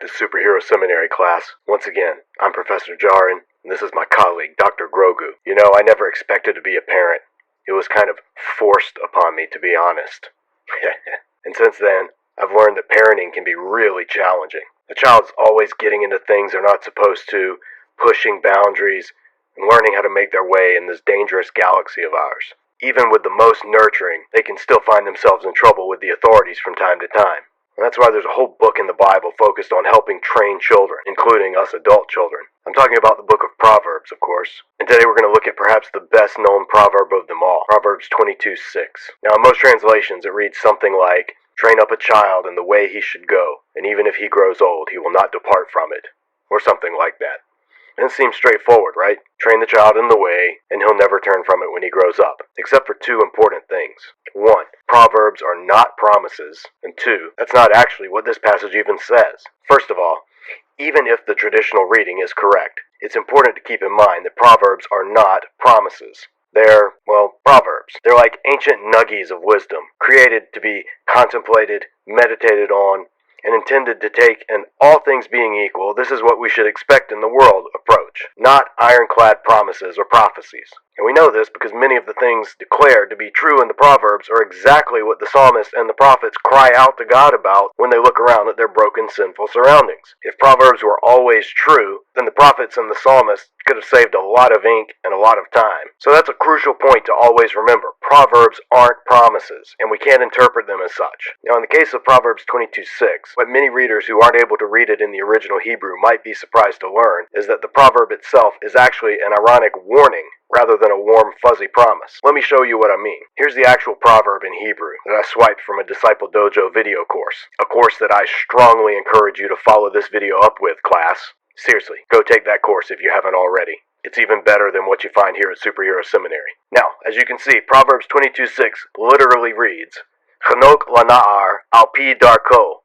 to Superhero Seminary class. Once again, I'm Professor Jarin, and this is my colleague, Dr. Grogu. You know, I never expected to be a parent. It was kind of forced upon me, to be honest. And since then, I've learned that parenting can be really challenging. A child's always getting into things they're not supposed to, pushing boundaries, and learning how to make their way in this dangerous galaxy of ours. Even with the most nurturing, they can still find themselves in trouble with the authorities from time to time. And that's why there's a whole book in the Bible focused on helping train children, including us adult children. I'm talking about the book of Proverbs, of course. And today we're going to look at perhaps the best known proverb of them all, Proverbs 22:6. Now in most translations it reads something like, "Train up a child in the way he should go, and even if he grows old, he will not depart from it," or something like that. And it seems straightforward, right? Train the child in the way, and he'll never turn from it when he grows up. Except for two important things. One, proverbs are not promises. And two, that's not actually what this passage even says. First of all, even if the traditional reading is correct, it's important to keep in mind that proverbs are not promises. They're, proverbs. They're like ancient nuggies of wisdom, created to be contemplated, meditated on, and intended to take an all things being equal, this is what we should expect in the world approach, not ironclad promises or prophecies. And we know this because many of the things declared to be true in the Proverbs are exactly what the psalmist and the prophets cry out to God about when they look around at their broken, sinful surroundings. If Proverbs were always true, then the prophets and the psalmists could have saved a lot of ink and a lot of time. So that's a crucial point to always remember. Proverbs aren't promises, and we can't interpret them as such. Now, in the case of Proverbs 22:6, what many readers who aren't able to read it in the original Hebrew might be surprised to learn is that the proverb itself is actually an ironic warning rather than a warm, fuzzy promise. Let me show you what I mean. Here's the actual proverb in Hebrew that I swiped from a Disciple Dojo video course. A course that I strongly encourage you to follow this video up with, class. Seriously, go take that course if you haven't already. It's even better than what you find here at Superhero Seminary. Now, as you can see, Proverbs 22:6 literally reads, "Chanok lana'ar al pi darko,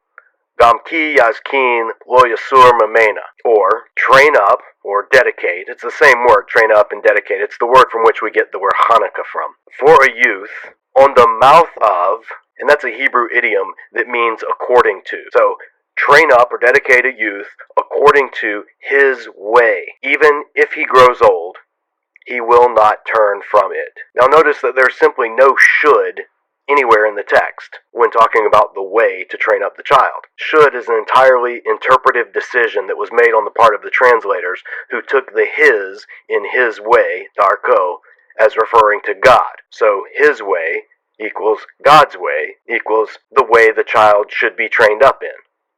gam ki yazkin lo yasur mamena," or train up, or dedicate. It's the same word, train up and dedicate. It's the word from which we get the word Hanukkah from. For a youth, on the mouth of, and that's a Hebrew idiom that means according to. So, train up or dedicate a youth according to his way. Even if he grows old, he will not turn from it. Now notice that there's simply no should anywhere in the text when talking about the way to train up the child. Should is an entirely interpretive decision that was made on the part of the translators who took the his in his way, darko, as referring to God. So his way equals God's way equals the way the child should be trained up in.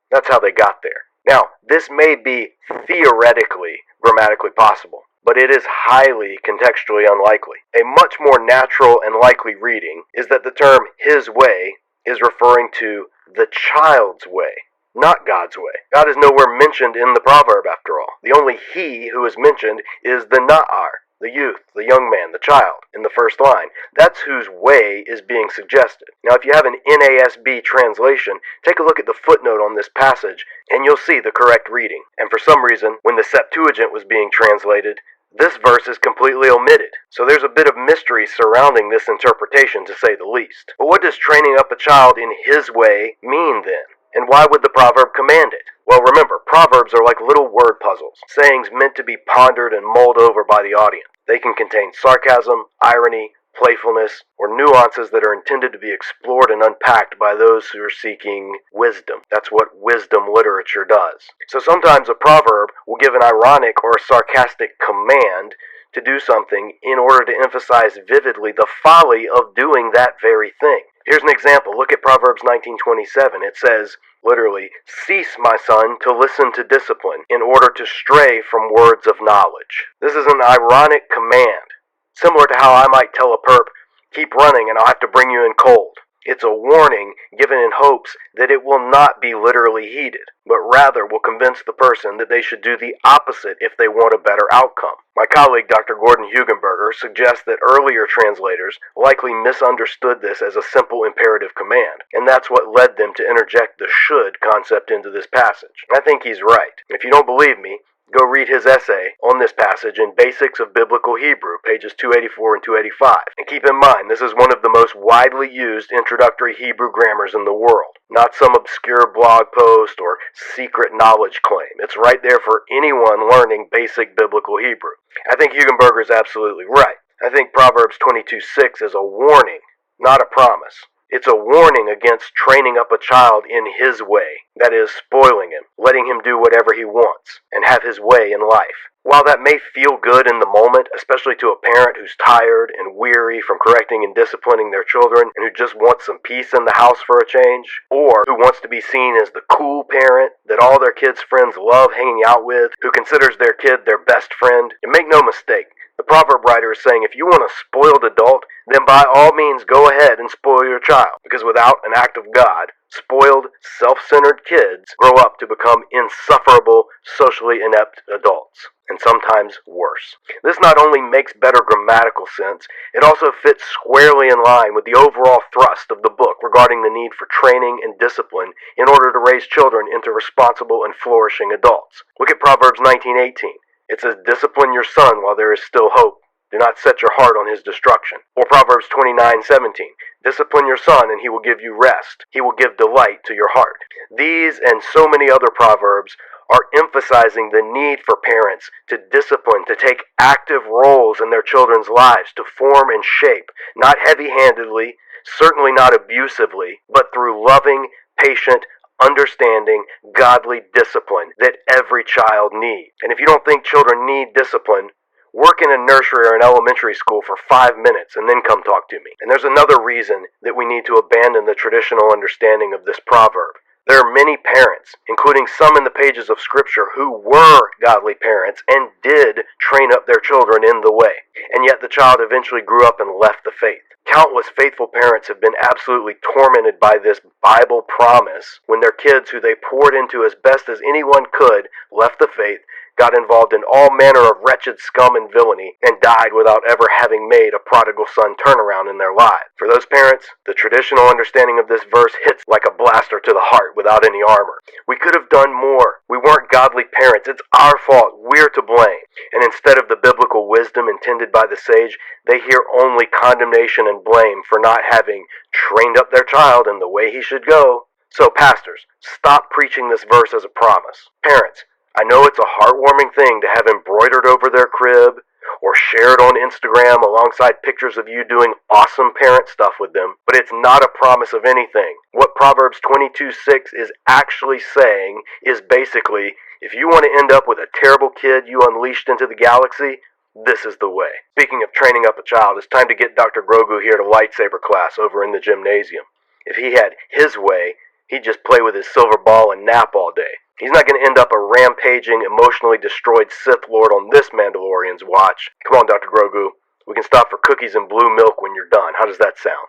That's how they got there. Now, this may be theoretically grammatically possible, but it is highly contextually unlikely. A much more natural and likely reading is that the term his way is referring to the child's way, not God's way. God is nowhere mentioned in the proverb after all. The only he who is mentioned is the na'ar, the youth, the young man, the child, in the first line. That's whose way is being suggested. Now, if you have an NASB translation, take a look at the footnote on this passage, and you'll see the correct reading. And for some reason, when the Septuagint was being translated, this verse is completely omitted. So there's a bit of mystery surrounding this interpretation, to say the least. But what does training up a child in his way mean then? And why would the proverb command it? Well, remember, proverbs are like little word puzzles, sayings meant to be pondered and mulled over by the audience. They can contain sarcasm, irony, playfulness, or nuances that are intended to be explored and unpacked by those who are seeking wisdom. That's what wisdom literature does. So sometimes a proverb will give an ironic or sarcastic command to do something in order to emphasize vividly the folly of doing that very thing. Here's an example. Look at Proverbs 19:27. It says, literally, "Cease, my son, to listen to discipline, in order to stray from words of knowledge." This is an ironic command, similar to how I might tell a perp, "Keep running and I'll have to bring you in cold." It's a warning given in hopes that it will not be literally heeded, but rather will convince the person that they should do the opposite if they want a better outcome. My colleague Dr. Gordon Hugenberger suggests that earlier translators likely misunderstood this as a simple imperative command, and that's what led them to interject the should concept into this passage. I think he's right. If you don't believe me, Go read his essay on this passage in Basics of Biblical Hebrew, pages 284 and 285. And keep in mind, this is one of the most widely used introductory Hebrew grammars in the world. Not some obscure blog post or secret knowledge claim. It's right there for anyone learning basic biblical Hebrew. I think Hugenberger is absolutely right. I think Proverbs 22:6 is a warning, not a promise. It's a warning against training up a child in his way, that is, spoiling him, letting him do whatever he wants, and have his way in life. While that may feel good in the moment, especially to a parent who's tired and weary from correcting and disciplining their children, and who just wants some peace in the house for a change, or who wants to be seen as the cool parent that all their kids' friends love hanging out with, who considers their kid their best friend, and make no mistake, the proverb writer is saying if you want a spoiled adult, then by all means go ahead and spoil your child. Because without an act of God, spoiled, self-centered kids grow up to become insufferable, socially inept adults. And sometimes worse. This not only makes better grammatical sense, it also fits squarely in line with the overall thrust of the book regarding the need for training and discipline in order to raise children into responsible and flourishing adults. Look at Proverbs 19:18. It says, "Discipline your son while there is still hope. Do not set your heart on his destruction." Or Proverbs 29:17. "Discipline your son and he will give you rest. He will give delight to your heart." These and so many other proverbs are emphasizing the need for parents to discipline, to take active roles in their children's lives, to form and shape, not heavy-handedly, certainly not abusively, but through loving, patient, understanding, godly discipline that every child needs. And if you don't think children need discipline, work in a nursery or an elementary school for 5 minutes and then come talk to me. And there's another reason that we need to abandon the traditional understanding of this proverb. There are many parents, including some in the pages of Scripture, who were godly parents and did train up their children in the way. And yet the child eventually grew up and left the faith. Countless faithful parents have been absolutely tormented by this Bible promise when their kids, who they poured into as best as anyone could, left the faith, got involved in all manner of wretched scum and villainy, and died without ever having made a prodigal son turnaround in their lives. For those parents, the traditional understanding of this verse hits like a blaster to the heart without any armor. We could have done more. We weren't godly parents. It's our fault. We're to blame. And instead of the biblical wisdom intended by the sage, they hear only condemnation and blame for not having trained up their child in the way he should go. So pastors, stop preaching this verse as a promise. Parents, I know it's a heartwarming thing to have embroidered over their crib or shared on Instagram alongside pictures of you doing awesome parent stuff with them, but it's not a promise of anything. What Proverbs 22:6 is actually saying is basically, if you want to end up with a terrible kid you unleashed into the galaxy, this is the way. Speaking of training up a child, it's time to get Dr. Grogu here to lightsaber class over in the gymnasium. If he had his way, he'd just play with his silver ball and nap all day. He's not going to end up a rampaging, emotionally destroyed Sith Lord on this Mandalorian's watch. Come on, Dr. Grogu. We can stop for cookies and blue milk when you're done. How does that sound?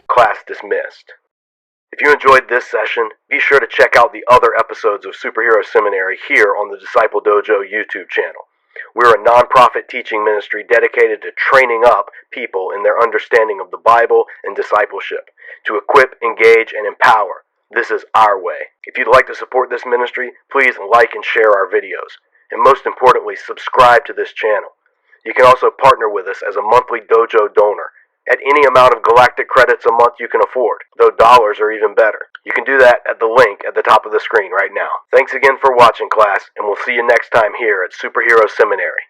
Class dismissed. If you enjoyed this session, be sure to check out the other episodes of Superhero Seminary here on the Disciple Dojo YouTube channel. We're a nonprofit teaching ministry dedicated to training up people in their understanding of the Bible and discipleship, to equip, engage, and empower. This is our way. If you'd like to support this ministry, please like and share our videos. And most importantly, subscribe to this channel. You can also partner with us as a monthly dojo donor at any amount of galactic credits a month you can afford, though dollars are even better. You can do that at the link at the top of the screen right now. Thanks again for watching, class, and we'll see you next time here at Superhero Seminary.